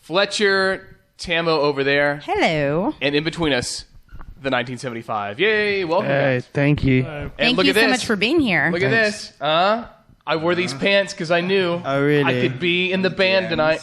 Fletcher, Tamo over there. Hello. And in between us, the 1975. Yay, welcome. Hey, thank you. And Thank look you at this. so much for being here. Look at this. I wore these pants because I knew really? I could be in the band tonight.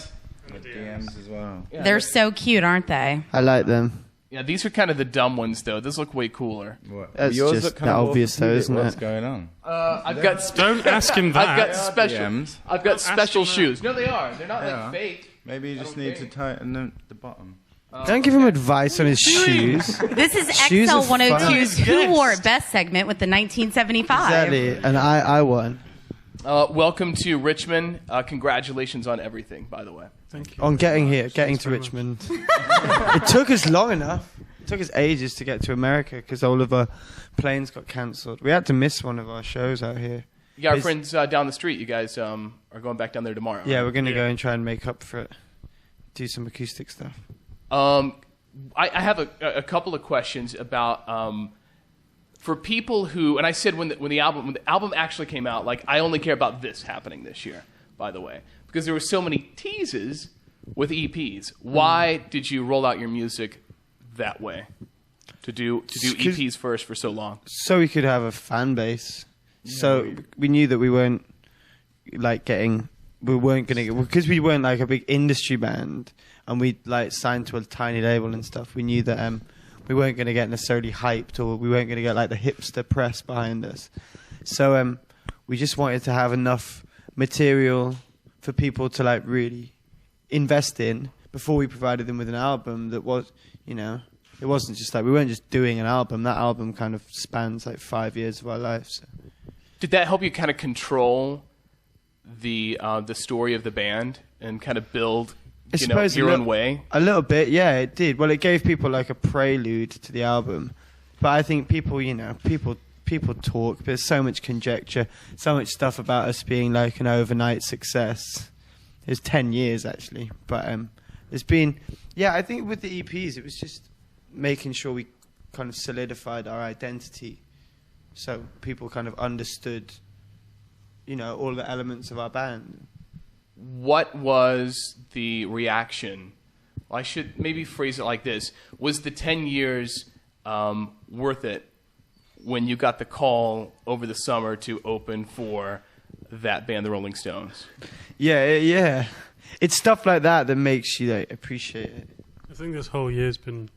DMs as well. Yeah, They're so cute, aren't they? I like them. Yeah, these are kind of the dumb ones, though. These look way cooler. What? That's Yours just look kind of obvious, though, isn't What's it? going on? I've got Don't ask him that. I've got special. DMs. I've got special him that. shoes. No, they are. They're not They like are. fake. Maybe you I just don't need to think. tighten the bottom. Don't give him advice on his shoes. This is Shoes are XL102's fun. Who Wore It Best segment with the 1975. Exactly, and I won. Welcome to Richmond. Congratulations on everything, by the way. Thank you. On getting here, getting to Richmond. It took us long enough. It took us ages to get to America because all of our planes got cancelled. We had to miss one of our shows out here. You got our Is- friends down the street. You guys are going back down there tomorrow. Yeah, right? we're going to go and try and make up for it. Do some acoustic stuff. I have a couple of questions about for people who, and I said when the album actually came out, like I only care about this happening this year, by the way, because there were so many teases with EPs. Why did you roll out your music that way? To do EPs first for so long? So we could have a fan base. So we knew that we weren't like getting, we weren't going to get, because we weren't like a big industry band and we like signed to a tiny label and stuff. We knew that we weren't going to get necessarily hyped or we weren't going to get like the hipster press behind us. So we just wanted to have enough material for people to like really invest in before we provided them with an album that was, you know, it wasn't just like, we weren't just doing an album. That album kind of spans like 5 years of our lives. So. Did that help you kind of control the story of the band and kind of build your own way? A little bit, yeah, it did. Well, it gave people like a prelude to the album. But I think people talk. There's so much conjecture, so much stuff about us being like an overnight success. It's 10 years actually, but it's been, I think with the EPs it was just making sure we kind of solidified our identity, so people kind of understood, all the elements of our band. What was the reaction? Well, I should maybe phrase it like this. Was the 10 years worth it when you got the call over the summer to open for that band, the Rolling Stones? Yeah. It's stuff like that that makes you like, appreciate it. I think this whole year's been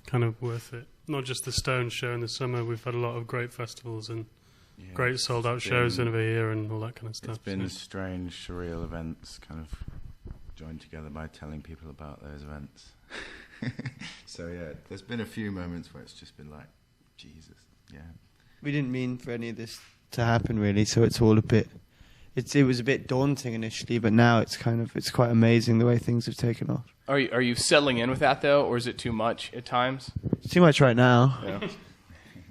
kind of worth it. Not just the Stones show in the summer. We've had a lot of great festivals and great sold-out shows over here and all that kind of stuff. It's been strange, surreal events kind of joined together by telling people about those events. So, there's been a few moments where it's just been like, Jesus, We didn't mean for any of this to happen, really, so it's all a bit... It was a bit daunting initially, but now it's quite amazing the way things have taken off. Are you settling in with that, though, or is it too much at times? It's too much right now. Yeah.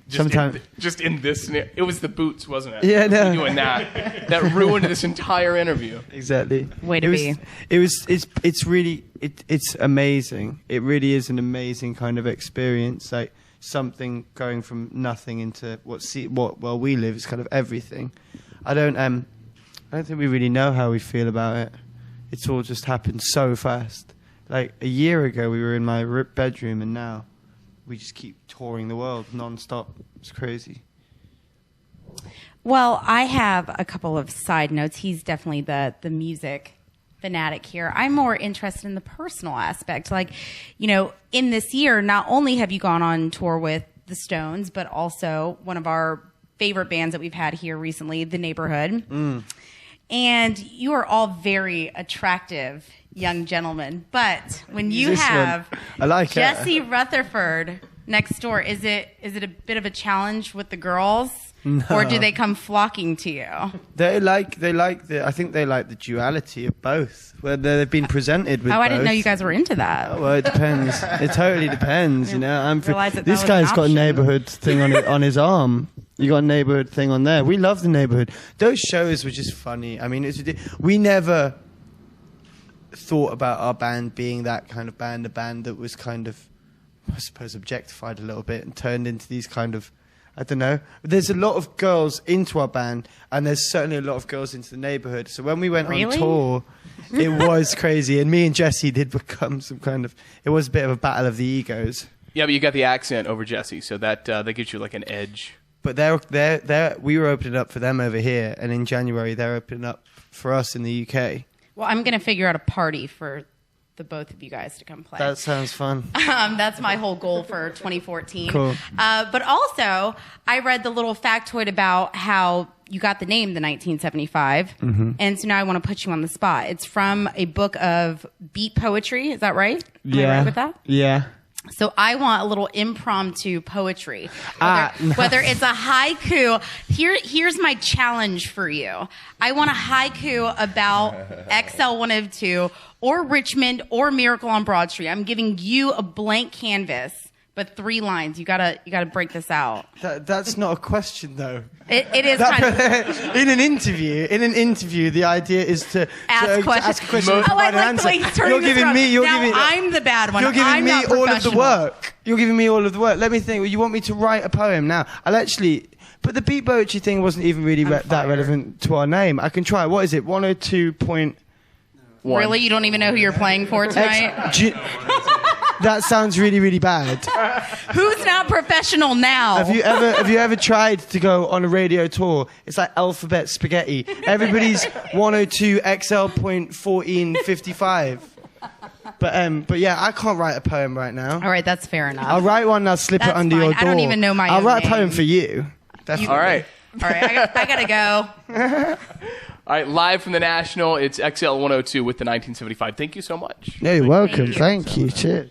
Sometimes... Just in this scenario. It was the boots, wasn't it? Yeah, no. You doing that. That ruined this entire interview. Exactly. Way to be. It's amazing. It really is an amazing kind of experience. Like something going from nothing into what we live is kind of everything. I don't think we really know how we feel about it. It's all just happened so fast. Like a year ago, we were in my bedroom, and now we just keep touring the world non-stop. It's crazy. Well, I have a couple of side notes. He's definitely the music fanatic here. I'm more interested in the personal aspect. Like, in this year, not only have you gone on tour with the Stones, but also one of our favorite bands that we've had here recently, The Neighborhood. And you are all very attractive young gentlemen. But when you have I like Jesse Rutherford next door, is it a bit of a challenge with the girls? No. Or do they come flocking to you? I think they like the duality of both, where they've been presented with. I didn't know both. you guys were into that. Well, it depends. It totally depends, Realize that this was guy's an got a option. neighborhood thing on his arm. You got a neighborhood thing on there. We love the Neighborhood. Those shows were just funny. I mean, we never thought about our band being that kind of band, a band that was kind of, I suppose, objectified a little bit and turned into these kind of I don't know. There's a lot of girls into our band, and there's certainly a lot of girls into the neighborhood. So when we went on tour, it was crazy. And me and Jesse did become some kind of... It was a bit of a battle of the egos. Yeah, but you got the accent over Jesse, so that gives you like an edge. But we were opening up for them over here, and in January they're opening up for us in the UK. Well, I'm going to figure out a party for the both of you guys to come play. That sounds fun. That's my whole goal for 2014. Cool. But also, I read the little factoid about how you got the name the 1975, and so now I want to put you on the spot. It's from a book of beat poetry. Is that right? Am I right with that? Yeah. So I want a little impromptu poetry. Whether it's a haiku. Here's my challenge for you. I want a haiku about XL102 or Richmond or Miracle on Broad Street. I'm giving you a blank canvas, but 3 lines. You gotta break this out. That's not a question, though. It is kind of... In an interview, the idea is to ask questions. Ask a question and I provide an like answer. the way he's turning this around. Now I'm the bad one. You're giving I'm me not all of the professional. work. You're giving me all of the work. Let me think. You want me to write a poem now? I'll actually... But the beat poetry thing wasn't even really that relevant to our name. I can try. What is it? 102.1. Really? You don't even know who you're playing for tonight? That sounds really, really bad. Who's not professional now? Have you ever tried to go on a radio tour? It's like alphabet spaghetti. Everybody's 102 XL.1455. But yeah, I can't write a poem right now. All right, that's fair enough. I'll write one and I'll slip it under your door. I don't even know my I'll own write a name. poem for you. Definitely. All right. I gotta go. All right, live from the National, it's XL102 with the 1975. Thank you so much. Yeah, you're welcome. Thank you. Cheers.